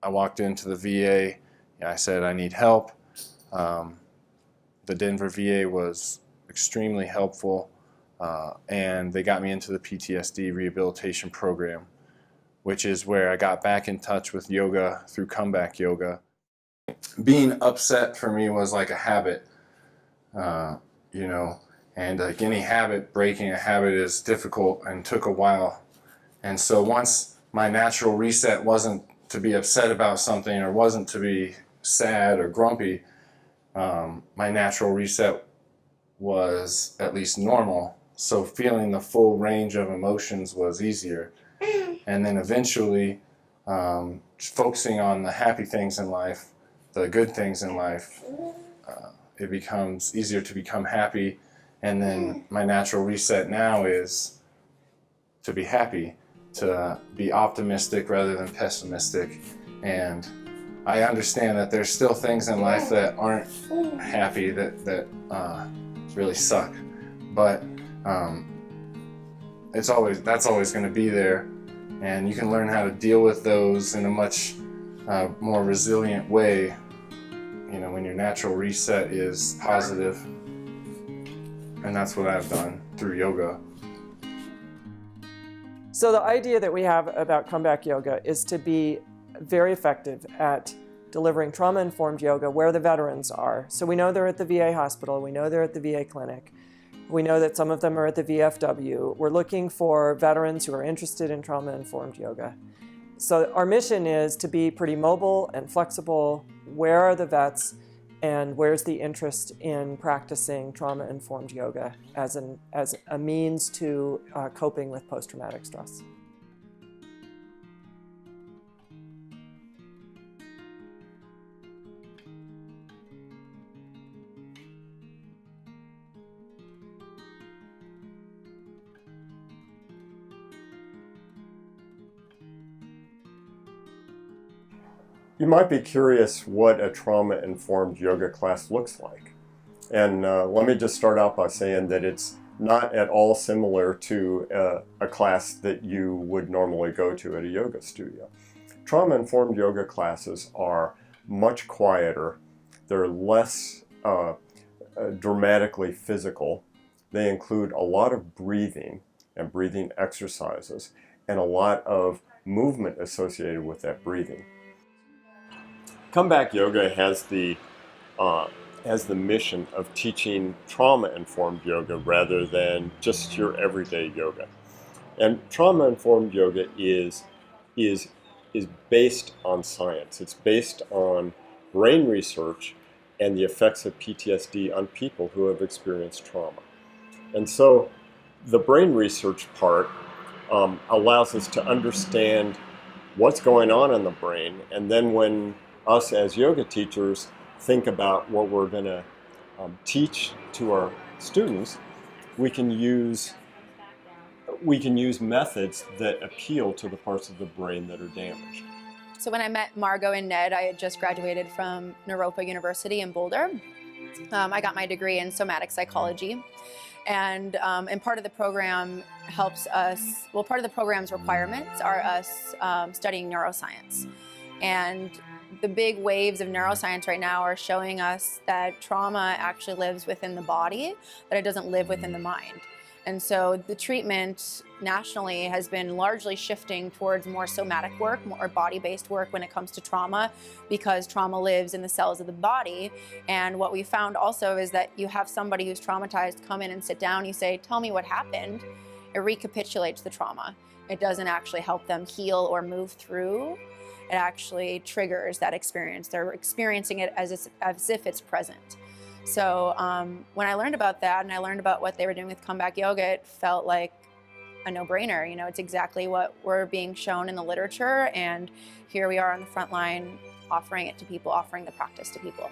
I walked into the VA. I said I need help. The Denver VA was extremely helpful, and they got me into the PTSD rehabilitation program, which is where I got back in touch with yoga through comeback yoga. Being upset for me was like a habit, you know, and like any habit, breaking a habit is difficult and took a while. And so once my natural reset wasn't to be upset about something or wasn't to be sad or grumpy, my natural reset was at least normal. So feeling the full range of emotions was easier. And then eventually focusing on the happy things in life, the good things in life, it becomes easier to become happy. And then my natural reset now is to be happy, to be optimistic rather than pessimistic. And I understand that there's still things in life that aren't happy, that really suck. But that's always going to be there. And you can learn how to deal with those in a much more resilient way, you know, when your natural reset is positive. And that's what I've done through yoga. So the idea that we have about comeback yoga is to be very effective at delivering trauma-informed yoga where the veterans are. So we know they're at the VA hospital, we know they're at the VA clinic, we know that some of them are at the VFW. We're looking for veterans who are interested in trauma-informed yoga. So our mission is to be pretty mobile and flexible. Where are the vets, and where's the interest in practicing trauma-informed yoga as a means to coping with post-traumatic stress? You might be curious what a trauma-informed yoga class looks like. And let me just start out by saying that it's not at all similar to a class that you would normally go to at a yoga studio. Trauma-informed yoga classes are much quieter. They're less dramatically physical. They include a lot of breathing and breathing exercises and a lot of movement associated with that breathing. Comeback yoga has the mission of teaching trauma-informed yoga rather than just your everyday yoga. And trauma-informed yoga is based on science. It's based on brain research and the effects of PTSD on people who have experienced trauma. And so the brain research part allows us to understand what's going on in the brain, and then when us as yoga teachers think about what we're going to teach to our students, we can use methods that appeal to the parts of the brain that are damaged. So when I met Margot and Ned, I had just graduated from Naropa University in Boulder. I got my degree in somatic psychology. And part of the program helps us, well, part of the program's requirements are us studying neuroscience. And the big waves of neuroscience right now are showing us that trauma actually lives within the body, that it doesn't live within the mind. And so the treatment nationally has been largely shifting towards more somatic work, more body-based work when it comes to trauma, because trauma lives in the cells of the body. And what we found also is that you have somebody who's traumatized come in and sit down, you say, tell me what happened. It recapitulates the trauma. It doesn't actually help them heal or move through. It actually triggers that experience. They're experiencing it as if it's present. So when I learned about that and I learned about what they were doing with comeback yoga, it felt like a no-brainer. You know, it's exactly what we're being shown in the literature, and here we are on the front line offering it to people, offering the practice to people.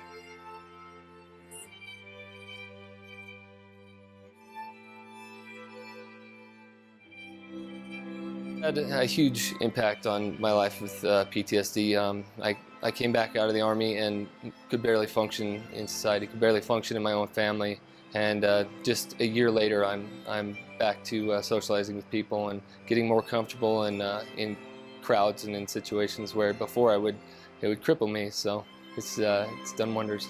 Had a huge impact on my life with PTSD. I came back out of the Army and could barely function in society, could barely function in my own family, and just a year later I'm back to socializing with people and getting more comfortable and in crowds and in situations where before it would cripple me. So it's done wonders.